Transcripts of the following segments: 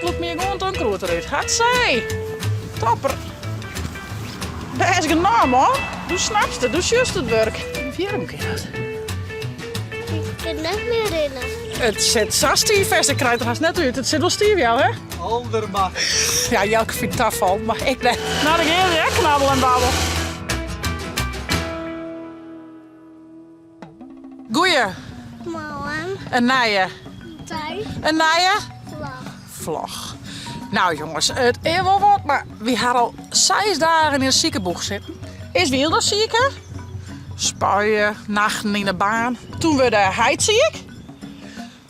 Loop me gewoon een groter uit. Hatzee. Topper. Dat is genomen hoor. Doe snapste, doe juist het werk. Vier hem keer. Ik kan net meer rennen. Het zit zo stief vast. Ik krijg er haast net uit. Het zit wel stief jou hè? Alderma. Ja, Jelke vindt het afval, maar ik net. Nou, dan ga je knabbel en babbel. Goeie. Mouwen. Een naaie. Thuis. Een naaie. Vlag. Vlog. Nou jongens, het is wel wat, maar we hadden al 6 dagen in een ziekenboeg zitten. Is Wilders ziek hè? Spuien, nachten in de baan. Toen werd hij ziek.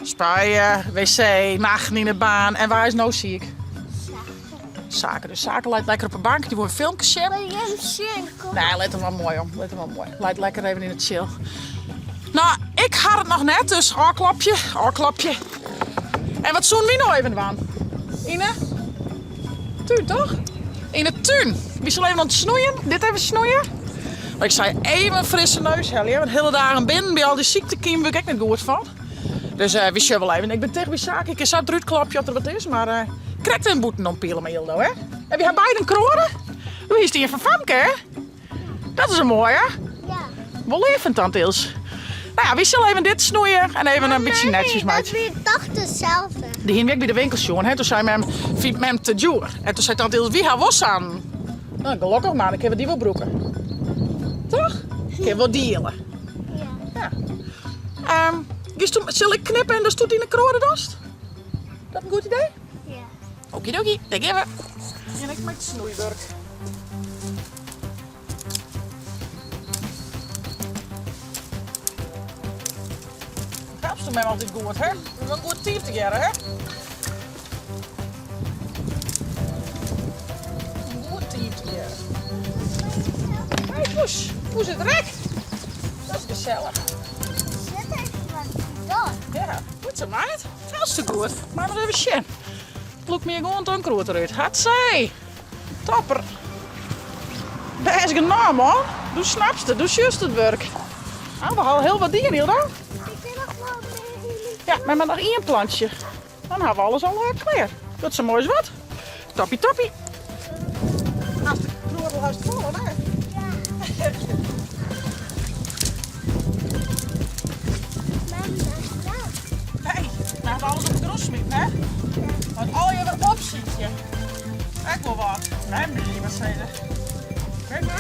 Spuien, wc, nachten in de baan. En waar is nou ziek? Zaken. Dus Zaken leidt lekker op een bankje. Die wordt een filmpje zien. Ben je hem zien? Kom. Nee, let hem wel mooi om. Let hem wel mooi. Leidt lekker even in het chill. Nou, ik had het nog net, dus oorklapje. En wat zoen we nou even aan? Ine? Tuin, toch? In de tuin. We zullen even aan het snoeien. Dit even snoeien. Maar ik zei even een frisse neus hellen. Want hele dagen binnen, bij al die ziektekiemen, ben ik niet goed van. Dus we zullen wel even. Ik ben tegen bij Zaken. Ik zou het uitklapje wat er wat is, maar krijgt een boete om pielen met Hildo, hè? En we hebben beiden kronen. Hoe is die van Famke, hè? Dat is een mooie, hè? Ja. Wel levend aan Tils. Nou ja, we zullen even dit snoeien en even een beetje netjes maken. Dat is weer toch hetzelfde. Die ging weg bij de winkelsjoen, hè? Toen zei men, vindt men te duur. En toen zei tante Tils, wie haar was aan? Nou, gelukkig maar, dan kunnen we die wel broeken. Toch? Kunnen we wel dealen. Ja. Ja. Zal ik knippen en dan stoet in de kroonendast? Dat een goed idee? Ja. Okidoki, denk even. En ik maak snoeiwerk. Helpt hem altijd goed, hè? We hebben een goed team together, hè? Een goed team together. Hey, Poes. Poes het rek. Dat is gezellig. Zet even wat door. Ja, goed zo, meid. Veel te goed. Maar nog even shit. Loop me gewoon een groter uit. Hatzee. Topper. Dat is genomen hoor. Doe snapste, doe juist het werk. Ah, we halen heel wat dieren hier dan. Ik wil nog wel mee. Ja, maar met nog 1 plantje. Dan hebben we alles al klaar. Dat is zo mooi als wat. Toppie toppie. Als de knoordelhuis vol, hè? Hey, nou hebben we alles op de gros smitten, hè? Want al je weer opziet je. Kijk wel wat. Memby, wat zei je? Memby.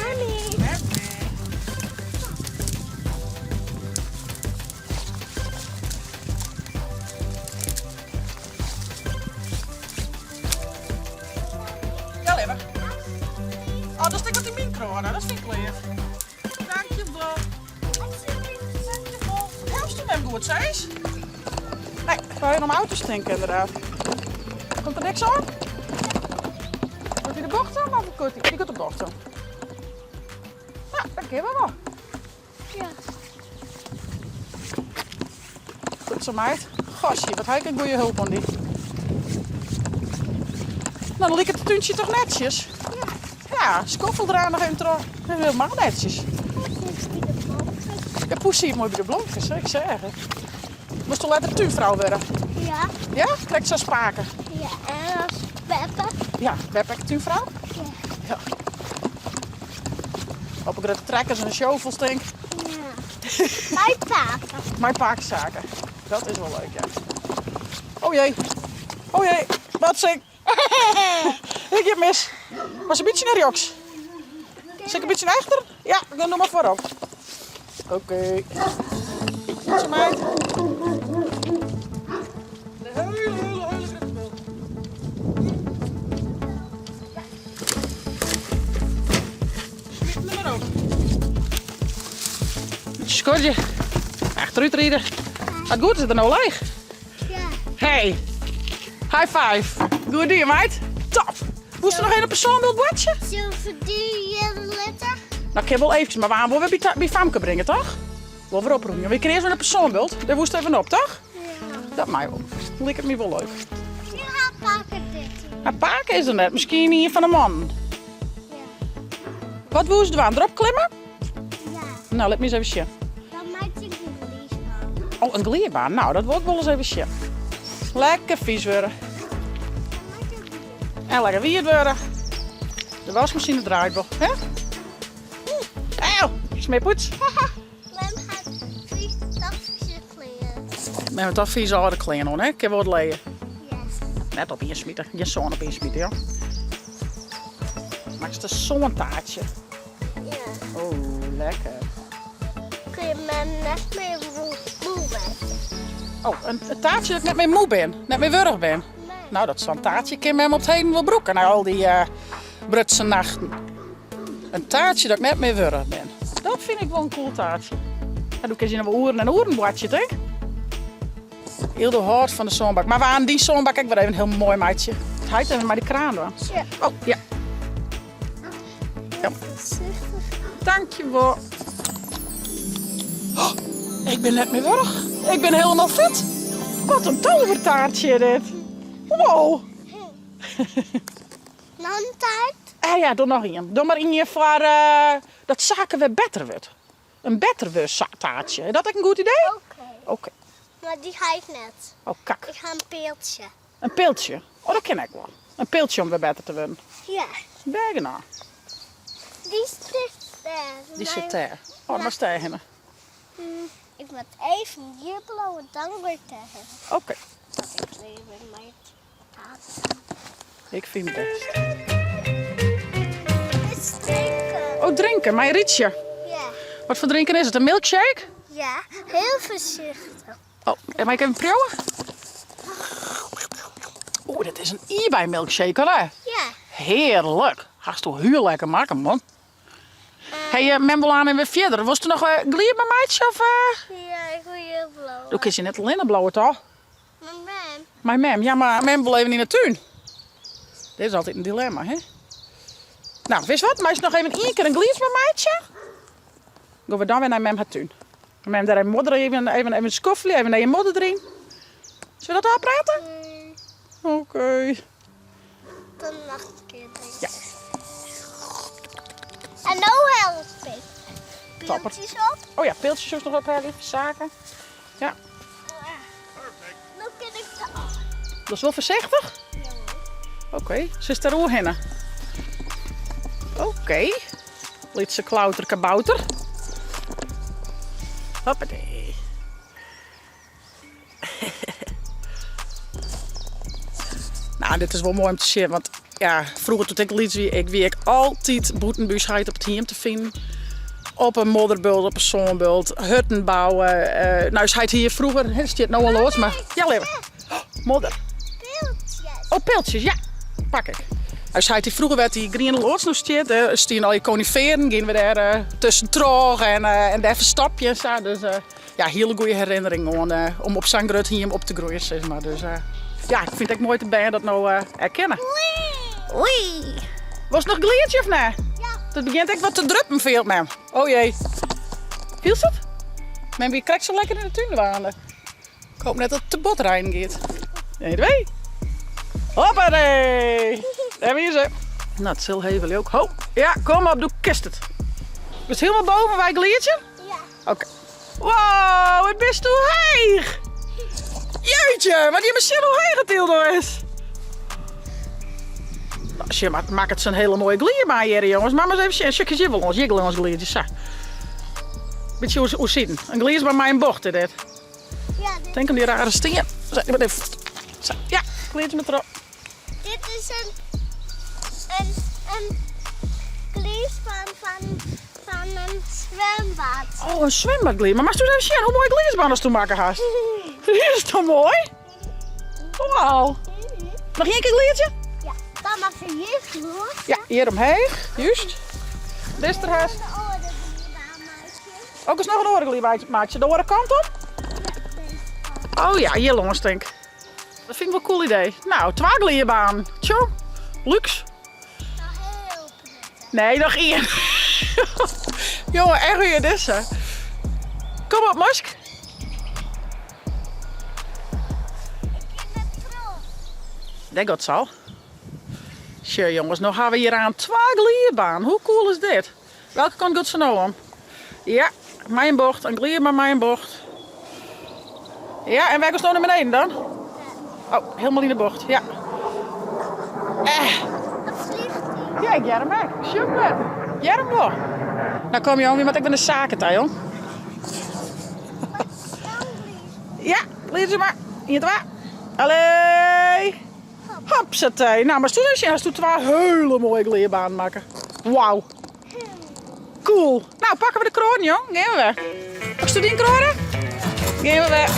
Ja, liever. Oh, dat stik op die micro, hè? Dat vind ik lief. Dankjewel. Dankjewel. Helft je hem goed, zei je? Nee, ik ga je om auto's stinken inderdaad. Komt er niks aan? Moet je de bocht aan of kort? Ik heb de bocht aan. Ja, dat kunnen we wel. Ja. Goed zo meid. Gosje, wat heb ik een goede hulp aan die. Nou, dan lijkt het tuintje toch netjes? Ja, skoffel eraan nog even terug. Dat is helemaal netjes. Ja, Poes ziet mooi bij de blonkjes, ik zeg het. Moest toch lekker tuinvrouw worden? Ja. Ja? Krijg zo spaken. Ja. En als Peppe. Ja, ben ik tuinvrouw? Ja. Ja. Hoop ik dat de trekkers en de shovels denk. Ja. Mijn papa. Mijn paakzaken. Dat is wel leuk, ja. Oh jee. Oh jee. Wat zeg ik? Ik heb mis. Was een beetje naar Joks. Zit ik een beetje naar achter? Ja, dan doe maar voorop. Oké. Goed zo, meid. De hele grutspel. Schiet er maar op. Beetje scorje. Achteruit rijden. Gaat goed, zit er nou leeg. Ja. Hey. High five. Goed idee, meid. Top. Moest er nog een persoonbeeldbordje? Zilver die letter. Nou, ik heb wel eventjes, maar waarom willen we bij Famke brengen, toch? Wel weer oproepen. We kregen een persoonbeeld. Daar moest even op, toch? Ja. Dat mij wel. Dan lijkt het me wel leuk. Ja, pakken dit. Een paak is er net. Misschien hier van een man. Ja. Wat woest we aan? Erop klimmen? Ja. Nou, laat me eens even zien. Dan maakt ik een leesbaan. Oh, een glierbaan. Nou, dat wordt wel eens even zien. Lekker vies worden. En lekker weer worden. De wasmachine draait wel, hè? Auw, smippoets. Mem gaat vies tafje kleren. We hebben toch vies oude kleren hoor, hè? Ik heb wat leien. Yes. Net op insmieten. Je zoon op insmieten, ja. Maak ze zo'n taartje. Ja. Oh, lekker. Kun je mem net meer moe zijn? Oh, een taartje dat ik net mee moe ben. Net mee wurg ben. Nee. Nou, dat is zo'n taartje. Ik kan hem op het heen wel broeken na al die Brutse nachten. Een taartje dat ik net mee wurg ben. Dat vind ik wel een cool taartje. En doe ik eens in een oeren en oerenbladje, denk ik. Heel de hout van de zonbak. Maar we aan die zonbak, kijk, weer even een heel mooi meidje. Het heet even maar die kraan doen. Ja. Oh, ja. Ja. Dankjewel. Oh, ik ben net mee wurg. Ik ben helemaal fit. Wat een tovertaartje dit. Wow. Nou een taart? Ja, doe nog één. Doe maar één voor dat zaken weer beter wordt. Een beter taartje. Is dat ook een goed idee? Oké. Oké. Maar die ga ik net. Oh, kak. Ik ga een peeltje. Een piltje. Oh, dat ken ik wel. Een piltje om weer beter te worden. Ja. Bijna. Die zit daar. Die zit daar. Oh, dan sta je heen. Ik moet even hier blowen, dan weer tegen. Oké. Dat ik even mijn taart. Ik vind het best. Het is drinken. Oh, drinken. Mijn rietje. Ja. Wat voor drinken is het? Een milkshake? Ja, heel voorzichtig. Oh, en mag ik even proeven? Oeh, dit is een eBay milkshake, hè? Ja. Heerlijk. Gaat toch heel lekker maken, man. Hey, men wil aan en weer verder. Was er nog glier bij meidje? Of, Ja, ik wil heel blauw. Doe ik je net alleen blauwe toch? Mijn man. Mijn mem. Ja, maar mem wil even in de tuin. Dit is altijd een dilemma, hè? Nou, wist wat? Maar is nog even één keer een glier bij meidje? Gaan we dan weer naar mem het tuin. Mem daar even modder, even een skoffelen, even naar je modder erin. Zullen we dat afpraten? Oké. Dan nog een keer drinken. Ja. En nou help ik. Topper. Piltjes op. Oh ja, piltjes zoals nog wat even zaken. Ja, Dan kan ik de... dat is wel voorzichtig. Oké, ze is daar ook heen. Oké. Liet ze klauter kabouter. Hoppatee. Nou, dit is wel mooi om te zien, want ja, vroeger toen ik liet wie ik altijd boetenbuurschheid op het hiem te vinden. Op een modderbult, op een zonbult, hutten bouwen. Nou, is hij het hier vroeger, is het nou al los, maar ja, leven. Oh, modder. Piltjes. Oh, piltjes, ja. Pak ik. Als hij het vroeger werd die green loods nog steeds, stien al je coniferen, gingen we daar tussen troog en daar verstapjes. Dus ja, hele goede herinneringen om op St. Grut hier op te groeien, zeg maar. Dus ja, ik vind het mooi dat bij dat nou herkennen. Oei. Was het nog een gliertje of nee? Ja. Het begint echt wat te druppen veel, man. Oh jee. Viel het? Men, wie krijgt zo lekker in de tuin wandelen? Ik hoop net dat het te bot rijden gaat. 1, 2. Hoppatee. Daar is ze. Nou, het zal heel ook. Ho. Ja, kom op, doe kist het. Is het helemaal boven bij het gliertje? Ja. Oké. Wow, het best hoe heeg. Jeetje, maar die machine hoe heeg het heel door is. Als je maakt het zo'n hele mooie glier maar hier, jongens. Maar eens even een jiggelen ons, jiggelen ons gliertjes. Zo. Beetje hoe zitten. Een glier is bij mij een bocht, hè, dit. Ja, dit, Denk aan die rare steen. Zo, ja, gliertje met erop. dit is een klies van een zwembad. Oh, een zwembadglier. Maar mag je eens zien hoe mooi gliersbanden toen maken haast? Dit is toch mooi? Wauw. Nog één keer gliertje? Ja. Dan mag je hier vloer. Ja, hier omheen. Juist. Dit is er haast. De orde maatje. Ook eens nog een orengliermaatje. De andere kant op? Oh ja, hier longens denk ik. Dat vind ik wel een cool idee. Nou, 2 glierbaan. Tjo, luxe. Nou, heel prettig. Nee, nog 1. Jongen, echt weer dit hè. Kom op, Mosk. Ik ben pro. Denk dat zal. Tja, jongens, nou gaan we hier aan 2 glierbaan. Hoe cool is dit? Welke kant gaat ze nou om? Ja, mijn bocht. Een glier maar mijn bocht. Ja, en wij gaan nou naar beneden dan? Oh, helemaal in de bocht. Ja. Dat vliegt hij. Ja, ik hem ook. Super. Jerm wel. Nou kom je om, want ik ben de zaken daar, joh. Ja, leer ze maar. Hier te waar. Allee. Hopsatee. Nou, maar toen is je twee hele mooie gleerbanen maken. Wauw. Cool. Nou, pakken we de kroon, jong. Gaan we weg. Pakst u die kronen? Gaan we weg.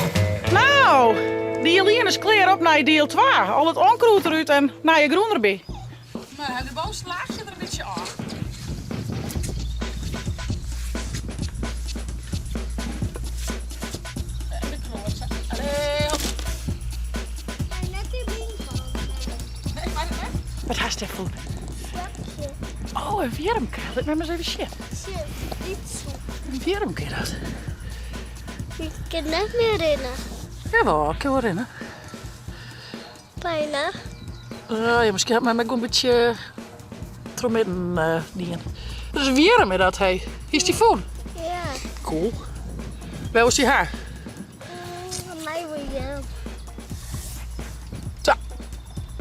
Nou, die Jelien is klaar op naar deel 2. Al het onkruid eruit en naar je groen erbij. Maar de bovenste laagje er een beetje af. En de kroon. Allee, hop. Net die winkel. Nee, maar het weg. Wat haast hij voor? Oh, een wiermke. Laat me maar eens even shit. Iets. Een wiermke dat. Ik kan net meer rennen. Jawel, ik kan wel rennen. Bijna. Ja, misschien had mij een beetje trommetten dingen. Dat is een wierm met dat, hey. Hier is die phone. Ja. Cool. Waar is die haar? Van mij wil je. Zo,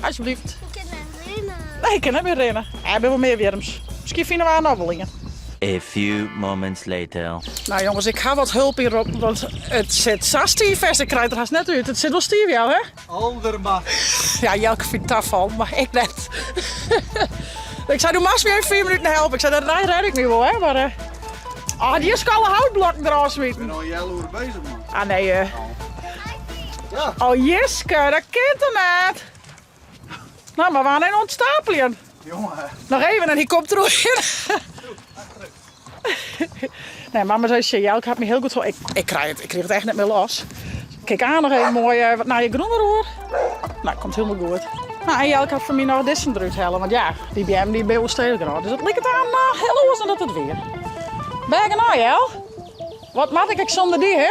alsjeblieft. Ik kan net rennen. Nee, ik kan niet meer rennen. Ja, ik ben wel meer wierms. Misschien vinden we een afbeeldingen. A few moments later. Nou jongens, ik ga wat hulp hierop, want het zit zo stiefvast. Ik krijg er haast net uit. Het zit wel stief, jou, hè? Alderma. Ja, Jelke vindt het afval, maar ik net. Ik zei, doe maar weer 4 minuten helpen. Ik zei, dat red ik nu wel, hè? Maar, die is alle houtblokken eraan Ik smieten. ben al jaloers bezig, man. Ah, nee, Ja. Oh, Jiske, dat kent er net. Nou, maar we gaan een ontstapeling. Jongen. Nog even en die komt er ook in. Nee, mama zei, Jelke had me heel goed voor. Ik kreeg het echt niet meer los. Kijk aan nog even mooi wat naar je groene hoor. Nou, komt helemaal goed. Nou, en Jelke had voor mij nog dissen eruit halen. Want ja, die BM die ben wel stevig genoeg. Dus het lijkt het aan heel los en dat het weer. Ben je nou, Jel? Wat maak ik zonder die, hè?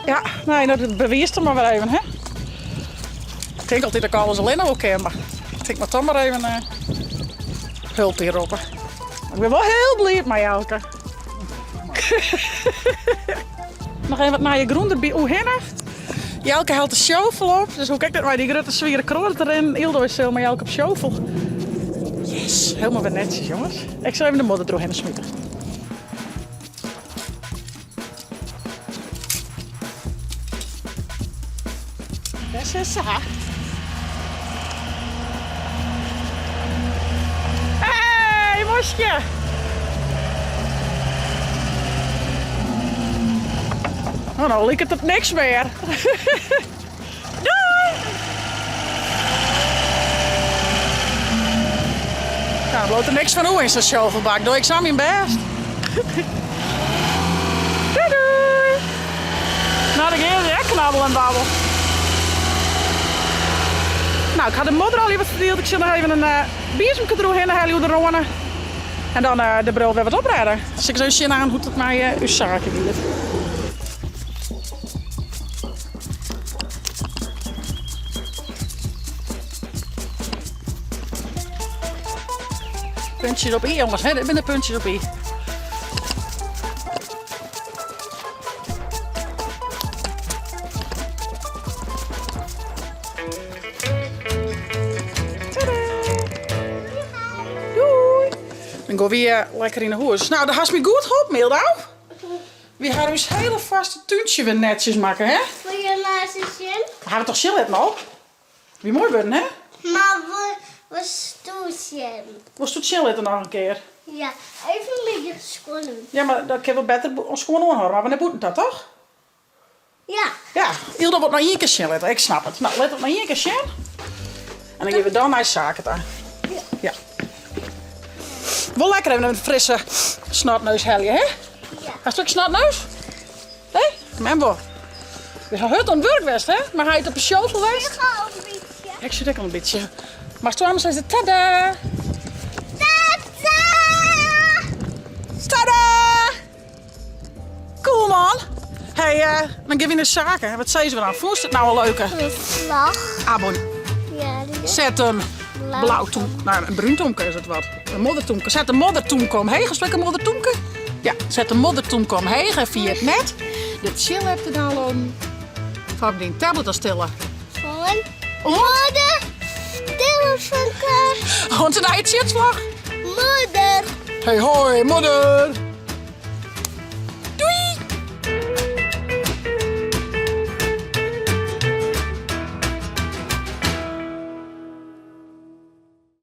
Ja, nee, dat bewijst er maar weer even, hè? Ik denk altijd dat ik alles alleen al ken, maar ik denk maar toch maar even hulp hierop. Ik ben wel heel blij met Jelke. Nog even wat naar je groen erbij. Hoe hinnig? Jelke haalt de shovel op. Dus hoe kijk dat maar die grote zware kroon erin. Ildo is zo, maar Jelke op shovel. Yes, helemaal weer netjes jongens. Ik zal even de modder doorheen smitten. Dat is zacht. Hey, mosje! Oh, nou lijkt het op niks meer. Doei! Nou, er loopt er niks van hoe in zo'n shovelbak. Doe ik samen mijn best. Doei doei! Nou, dan ga je knabbel en babbel. Nou, ik ga de modder al even verdeeld. Ik zal nog even een biertje erheen halen, hoe de ronen. En dan de bril weer wat oprijden. Dus ik zo zien aan hoe het mij uw zaken doet. Puntjes op i, jongens. Hè? Dit zijn de puntjes op i. Dan gaan we weer lekker in de huis. Nou, dat has me goed geholpen, Mildau. We gaan ons hele vaste tuintje weer netjes maken, hè? Wil je laatste zin? We gaan toch chill nog? Wie mooi worden, hè? Maar we stoeltje. Was het chill nog een keer? Ja, even een beetje schoenen. Ja, maar dat kan wel beter ons gewoon aanhouden. Maar we moeten dat toch? Ja. Ja, Ilda wordt nog één keer chill. Ik snap het. Nou, let op nog één keer chill. En dan geven we dan naar zaken aan. Ja. Wel lekker even een frisse snotneus helje, hè? Ja. Een stuk snotneus? Nee? Membo. We gaan het aan het werk west, hè? Maar hij het op een show geweest? Ik ga ook een beetje. Ik zit ook al een beetje. Maar toen zei ze tada! Tata! Tada! Cool man! Hey, dan geef je een zaken. Wat zei ze dan? Vond je het nou een leuke? Een vlag. Abon. Ja, die is Zet een blauw toemke. Nou, een bruin toemke is het wat. Een moddertoemke. Zet een moddertoemke omheen. Gesprek een moddertoemke? Ja, zet een moddertoemke omheen. En via het net. De chill hebt te downloaden. Van die tablet te stellen. van modder Want ze naar het zitslag. Moeder. Hey hoi, moeder.